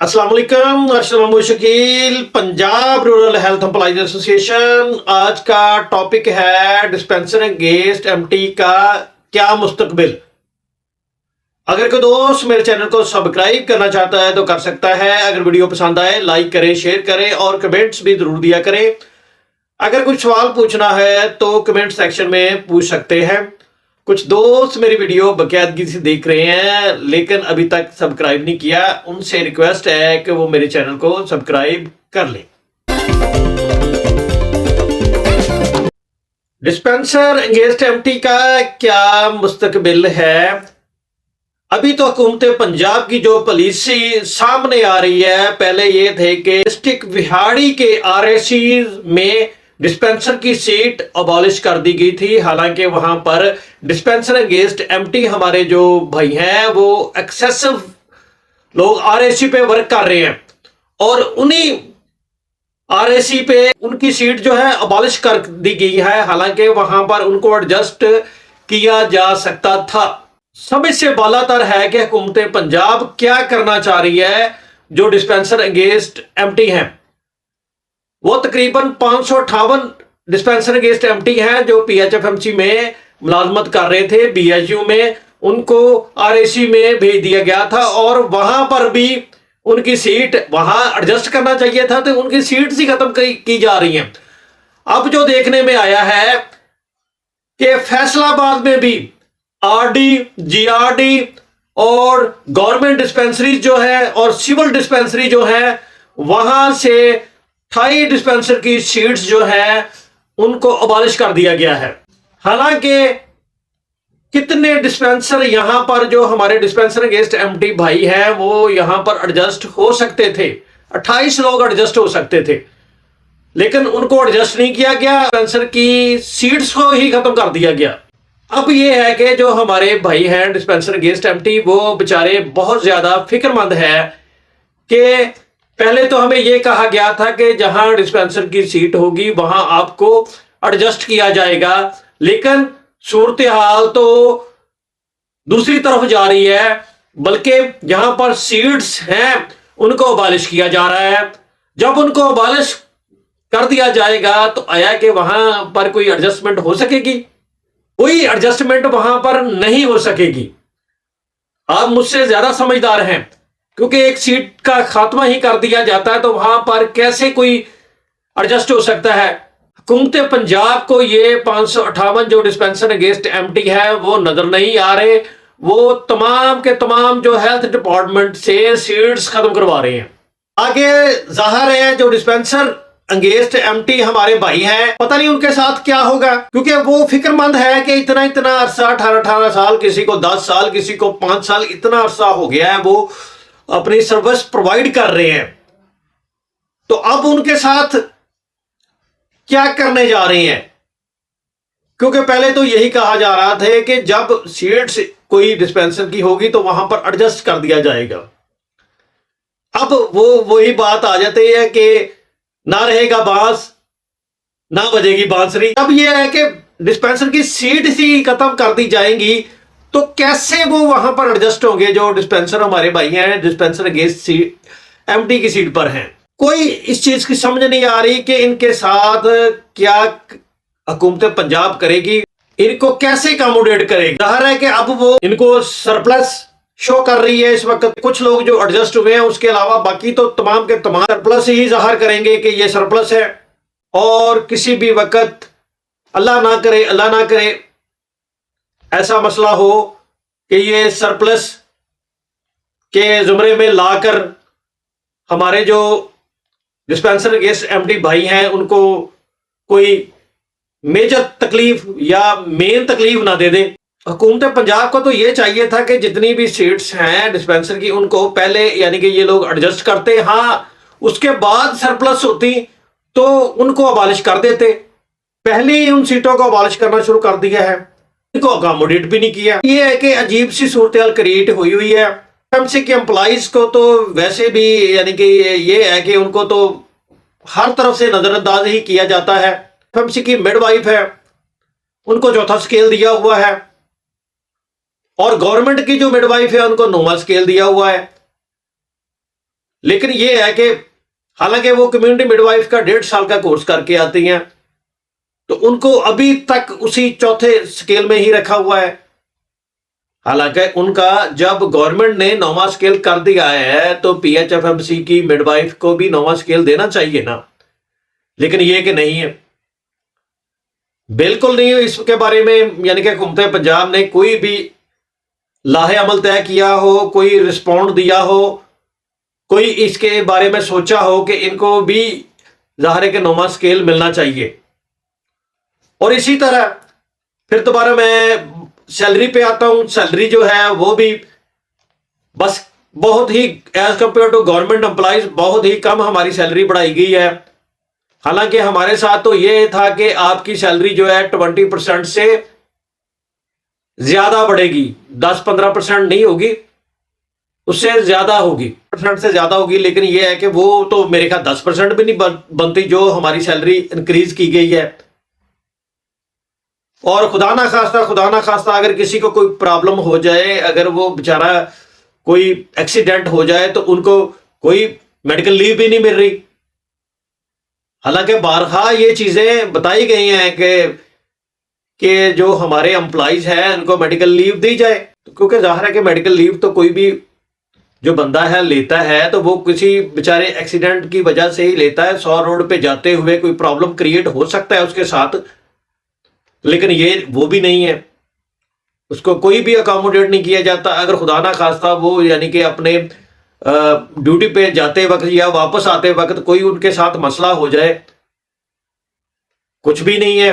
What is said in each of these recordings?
अस्सलाम वालेकुम। Arshad Mahmood Shakeel, Punjab Rural Health Employees Association. आज का टॉपिक है डिस्पेंसर अगेंस्ट एमटी का क्या मुस्तकबिल। अगर कोई दोस्त मेरे चैनल को सब्सक्राइब करना चाहता है तो कर सकता है। अगर वीडियो पसंद आए लाइक करें, शेयर करें और कमेंट्स भी जरूर दिया करें। अगर कुछ सवाल पूछना है तो कमेंट सेक्शन में पूछ सकते हैं। कुछ दोस्त मेरी वीडियो बाकायदगी से देख रहे हैं लेकिन अभी तक सब्सक्राइब नहीं किया, उनसे रिक्वेस्ट है कि वो मेरे चैनल को सब्सक्राइब कर लें। डिस्पेंसर अगेंस्ट एमटी का क्या मुस्तकबिल है। अभी तो हुकूमत पंजाब की जो पॉलिसी सामने आ रही है, पहले ये थे कि डिस्ट्रिक्ट विहाड़ी के आरएसी में डिस्पेंसर की सीट अबॉलिश कर दी गई थी। हालांकि वहां पर डिस्पेंसर अगेंस्ट एमटी हमारे जो भाई हैं वो एक्सेसिव लोग आरएसी पे वर्क कर रहे हैं और उन्हीं आरएसी पे उनकी सीट जो है अबॉलिश कर दी गई है। हालांकि वहां पर उनको एडजस्ट किया जा सकता था। समझ से बालातर है कि हुकूमत पंजाब क्या करना चाह रही है। जो डिस्पेंसर अगेंस्ट एमटी हैं वो तकरीबन 558 डिस्पेंसर अगेंस्ट एमटी हैं जो पीएचएफएमसी में मुलाजमत कर रहे थे। बीएचयू में उनको आरएसी में भेज दिया गया था और वहां पर भी उनकी सीट वहां एडजस्ट करना चाहिए था, तो उनकी सीट्स ही खत्म की जा रही हैं। अब जो देखने में आया है कि फैसलाबाद में भी आरडी, जीआरडी और गवर्नमेंट डिस्पेंसरी जो है और सिविल डिस्पेंसरी जो है वहां से 28 डिस्पेंसर की सीट्स जो है उनको अबॉलिश कर दिया गया है। हालांकि कितने डिस्पेंसर यहां पर जो हमारे डिस्पेंसर अगेंस्ट एमटी भाई हैं वो यहां पर एडजस्ट हो सकते थे। 28 लोग एडजस्ट हो सकते थे लेकिन उनको एडजस्ट नहीं किया गया, डिस्पेंसर की सीट्स को ही खत्म कर दिया गया। अब ये है कि जो हमारे भाई हैं डिस्पेंसर अगेंस्ट एमटी वो बेचारे बहुत ज्यादा फिक्रमंद है कि पहले तो हमें यह कहा गया था कि जहां डिस्पेंसर की सीट होगी वहां आपको एडजस्ट किया जाएगा, लेकिन सूरत हाल तो दूसरी तरफ जा रही है। बल्कि जहां पर सीट्स हैं उनको अबॉलिश किया जा रहा है। जब उनको अबॉलिश कर दिया जाएगा तो आया कि वहां पर कोई एडजस्टमेंट हो सकेगी? कोई एडजस्टमेंट वहां पर नहीं हो सकेगी। आप मुझसे ज्यादा समझदार हैं, क्योंकि एक सीट का खात्मा ही कर दिया जाता है तो वहां पर कैसे कोई एडजस्ट हो सकता है। हुकूमत पंजाब को ये 558 जो डिस्पेंसर अगेंस्ट एमटी है वो नजर नहीं आ रहे। वो तमाम के तमाम जो हेल्थ डिपार्टमेंट से सीट्स खत्म करवा रहे हैं। आगे जाहिर है जो डिस्पेंसर अगेंस्ट एमटी हमारे भाई हैं, पता नहीं उनके साथ क्या होगा, क्योंकि वो फिक्रमंद है कि इतना इतना अरसा 18 साल, किसी को 10 साल, किसी को 5 साल, इतना अरसा हो गया है वो अपनी सर्विस प्रोवाइड कर रहे हैं। तो अब उनके साथ क्या करने जा रहे हैं? क्योंकि पहले तो यही कहा जा रहा था कि जब सीट्स कोई डिस्पेंसर की होगी तो वहां पर एडजस्ट कर दिया जाएगा। अब वो वही बात आ जाती है कि ना रहेगा बांस ना बजेगी बांसुरी। अब यह है कि डिस्पेंसर की सीट ही खत्म कर दी जाएंगी तो कैसे वो वहां पर एडजस्ट होंगे जो डिस्पेंसर हमारे भाई हैं डिस्पेंसर अगेंस्ट एमटी की सीट पर हैं। कोई इस चीज की समझ नहीं आ रही कि इनके साथ क्या हुकूमत पंजाब करेगी, इनको कैसे अकोमोडेट करेगी। जाहिर है कि अब वो इनको सरप्लस शो कर रही है इस वक्त। कुछ लोग जो एडजस्ट हुए हैं, उसके अलावा बाकी तो तमाम के तमाम सरप्लस ही जाहिर करेंगे कि ये सरप्लस है। और किसी भी वक्त अल्लाह ना करे ऐसा मसला हो कि ये सरप्लस के जुमरे में लाकर हमारे जो डिस्पेंसर अगेंस्ट एमटी भाई हैं उनको कोई मेजर तकलीफ या मेन तकलीफ ना दे दे। हुकूमत पंजाब को तो ये चाहिए था कि जितनी भी सीट्स हैं डिस्पेंसर की उनको पहले यानी कि ये लोग एडजस्ट करते, हाँ उसके बाद सरप्लस होती तो उनको अबॉलिश कर देते। पहले ही उन सीटों को अबॉलिश करना शुरू कर दिया है, इनको अकोमोडेट भी नहीं किया। ये है कि अजीब सी सूरत हाल क्रिएट हुई है। एमसी के एम्प्लॉइज को तो वैसे भी यानी कि ये है कि उनको तो हर तरफ से नजरअंदाज ही किया जाता है। एमसी की मिडवाइफ है उनको चौथा स्केल दिया हुआ है और गवर्नमेंट की जो मिडवाइफ है उनको नौवां स्केल दिया हुआ है। लेकिन ये है कि हालांकि वो कम्युनिटी मिडवाइफ का 1.5 साल का कोर्स करके आती हैं, तो उनको अभी तक उसी चौथे स्केल में ही रखा हुआ है। हालांकि उनका जब गवर्नमेंट ने 9वां स्केल कर दिया है तो पीएचएफएमसी की मिडवाइफ को भी 9वां स्केल देना चाहिए ना, लेकिन ये कि नहीं है, बिल्कुल नहीं है। इसके बारे में यानी कि हुकूमत पंजाब ने कोई भी लाहे अमल तय किया हो, कोई रिस्पॉन्ड दिया हो, कोई इसके बारे में सोचा हो कि इनको भी ज़ाहिर है कि 9वां स्केल मिलना चाहिए। और इसी तरह फिर दोबारा मैं सैलरी पे आता हूं। सैलरी जो है वो भी बस बहुत ही as compare to government employees बहुत ही कम हमारी सैलरी बढ़ाई गई है। हालांकि हमारे साथ तो ये था कि आपकी सैलरी जो है 20% से ज्यादा बढ़ेगी, 10-15% नहीं होगी, उससे ज्यादा होगी, परसेंट से ज्यादा होगी। लेकिन यह है कि वो तो मेरे ख्याल 10% भी नहीं बनती जो हमारी सैलरी इंक्रीज की गई है। और खुदा ना खास्ता अगर किसी को कोई प्रॉब्लम हो जाए, अगर वो बेचारा कोई एक्सीडेंट हो जाए तो उनको कोई मेडिकल लीव भी नहीं मिल रही। हालांकि बारहा ये चीजें बताई गई हैं कि जो हमारे एम्प्लॉइज हैं उनको मेडिकल लीव दी जाए, तो क्योंकि जाहिर है कि मेडिकल लीव तो कोई भी जो बंदा है लेता है तो वो किसी बेचारे एक्सीडेंट की वजह से ही लेता है। 100 रोड पे जाते हुए कोई प्रॉब्लम क्रिएट हो सकता है उसके साथ, लेकिन ये वो भी नहीं है, उसको कोई भी अकोमोडेट नहीं किया जाता। अगर खुदा ना खास्ता वो यानी कि अपने ड्यूटी पे जाते वक्त या वापस आते वक्त कोई उनके साथ मसला हो जाए, कुछ भी नहीं है,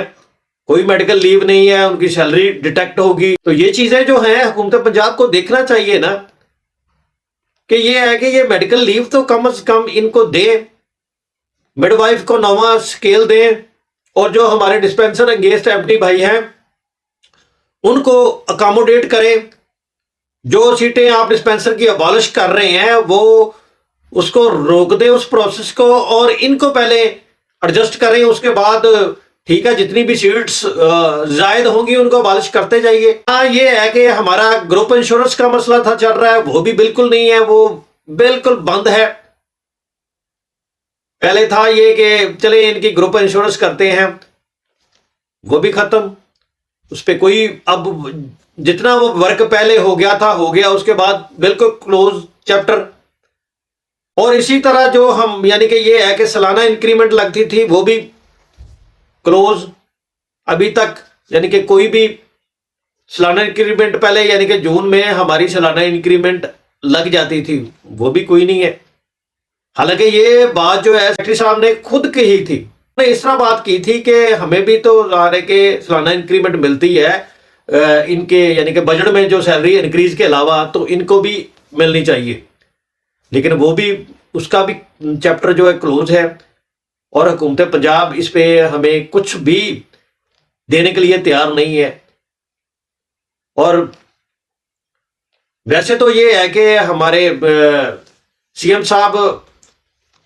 कोई मेडिकल लीव नहीं है, उनकी सैलरी डिटेक्ट होगी। तो ये चीजें जो हैं हुकूमत पंजाब को देखना चाहिए ना, कि ये है कि ये मेडिकल लीव तो कम से कम इनको दे, मिडवाइफ को 9वां स्केल दें, और जो हमारे डिस्पेंसर एंगेज्ड एमटी भाई हैं उनको अकोमोडेट करें। जो सीटें आप डिस्पेंसर की अबॉलिश कर रहे हैं वो उसको रोक दें उस प्रोसेस को, और इनको पहले एडजस्ट करें, उसके बाद ठीक है जितनी भी सीट्स जायद होंगी उनको अबॉलिश करते जाइए। हाँ ये है कि हमारा ग्रुप इंश्योरेंस का मसला था चल रहा है, वो भी बिल्कुल नहीं है, वो बिल्कुल बंद है। पहले था ये कि चले इनकी ग्रुप इंश्योरेंस करते हैं, वो भी खत्म, उस पर कोई अब जितना वो वर्क पहले हो गया था हो गया, उसके बाद बिल्कुल क्लोज चैप्टर। और इसी तरह जो हम यानी कि ये है कि सालाना इंक्रीमेंट लगती थी वो भी क्लोज अभी तक, यानी कि कोई भी सालाना इंक्रीमेंट पहले यानी कि जून में हमारी सालाना इंक्रीमेंट लग जाती थी, वो भी कोई नहीं है। हालांकि ये बात जो है सेक्रेटरी साहब ने खुद कही थी, उन्होंने इस तरह बात की थी कि हमें भी तो ज़ाहिर है कि सालाना इंक्रीमेंट मिलती है इनके यानी कि बजट में जो सैलरी इंक्रीज के अलावा, तो इनको भी मिलनी चाहिए, लेकिन वो भी उसका भी चैप्टर जो है क्लोज है। और हुकूमत पंजाब इस पे हमें कुछ भी देने के लिए तैयार नहीं है। और वैसे तो ये है कि हमारे सीएम साहब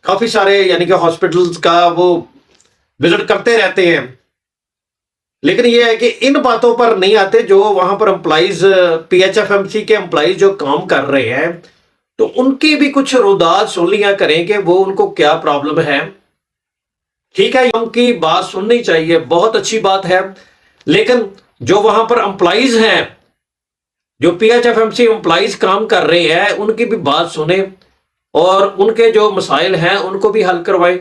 काफी सारे यानी कि हॉस्पिटल्स का वो विजिट करते रहते हैं, लेकिन ये है कि इन बातों पर नहीं आते। जो वहां पर एम्प्लॉइज पीएचएफएमसी के एम्प्लॉइज जो काम कर रहे हैं तो उनकी भी कुछ रुदात सुन लिया करें कि वो उनको क्या प्रॉब्लम है। ठीक है उनकी बात सुननी चाहिए, बहुत अच्छी बात है, लेकिन जो वहां पर एम्प्लॉइज हैं, जो पीएचएफएमसी एम्प्लॉइज काम कर रहे हैं, उनकी भी बात सुने और उनके जो मसाइल हैं उनको भी हल करवाएं।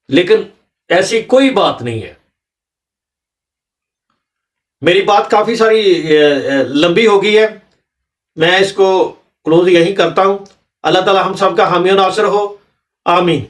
लेकिन ऐसी कोई बात नहीं है। मेरी बात काफी सारी लंबी हो गई है, मैं इसको क्लोज यहीं करता हूं। अल्लाह ताला हम सब का हामी और नासिर हो, आमीन।